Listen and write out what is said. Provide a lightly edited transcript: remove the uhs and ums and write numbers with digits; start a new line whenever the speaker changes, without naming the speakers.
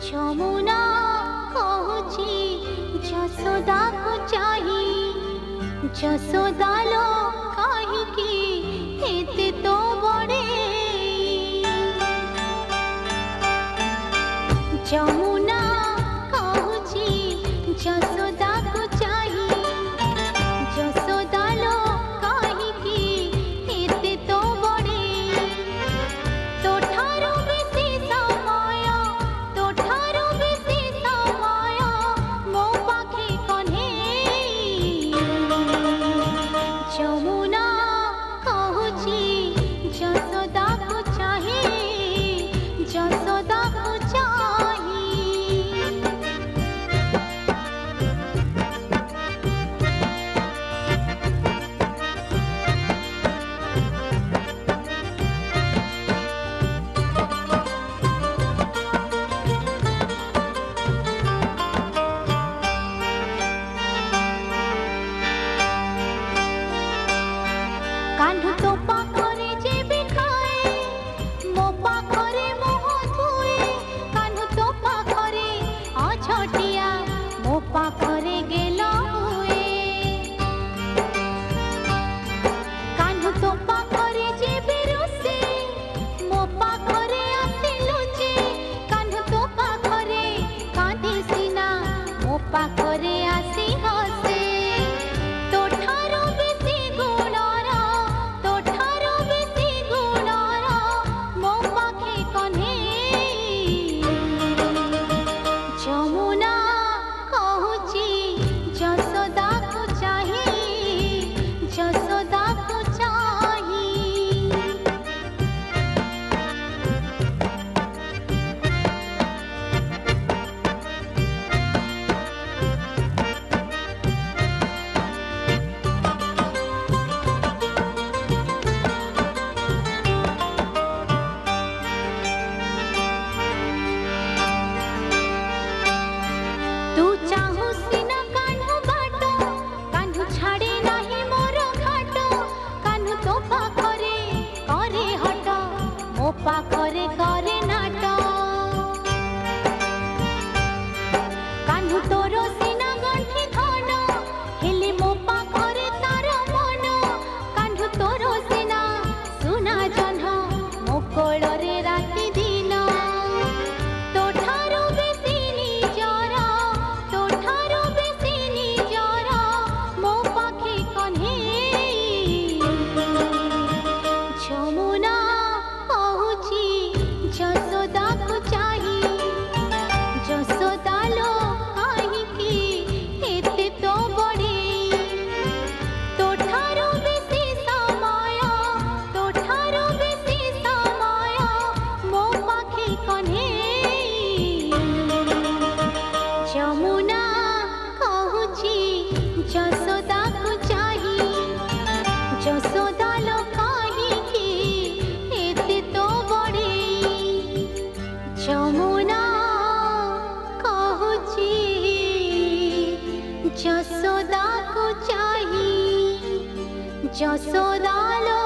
যমুনা কହୁছি যশোদা को चाही যশোদা लो काहीकि एते तो बड़े যমুনা কହୁছি যশোদা को चाही যশোদা लो काहीकि एते तो बड़े तोठारो बेसी समय तोठारो बेसी समय मो पाखे कन्हे যমুনা কହୁছি যশোদা को चाही যশোদা को चाही। कान्हू तो पाखरे जेबे खाए मो पाखरे मोह धुए कान्हू तो पाखरे अछटिया मो पाखरे गेल हुए कान्हू तो पाखरे जेबे रोसे मो पाखरे आसे लुचे कान्हू तो पाखरे कांदे सिना मो पाखरे आसी हसे तोठारो बेसी गुणर तोठारो बेसी गुणर मो पाखे कन्हे যমুনা কହୁছি যশোদা को चाही যশোদা को चाही। तू चाहू सिना कान्हू बाटो कान्हू छाड़े नाही मोर घाटो कान्हू तो पाखरे करे हट मो पाखरे करे नाट कान्हू तोर सिना गंठी धन हेले मो पाखरे तार मन कान्हू तोर सिना सुना जह्न मो कोଳରେ राति दिन तोठारो बेसी निजर तोठारो बेसी निजर मो पाखे कन्हे যমুনা কହୁছি যশোদা को चाही যশোদা लो काहीकि एते तो बड़े तोठारो बेसी समय तोठारो बेसी समय मो पाखे कन्हे যমুনা কহুছি যশোদা को चाही যশোদা लो काहीकि एते तो बड़े যমুনা কহুছি যশোদা को चाही যশোদা लो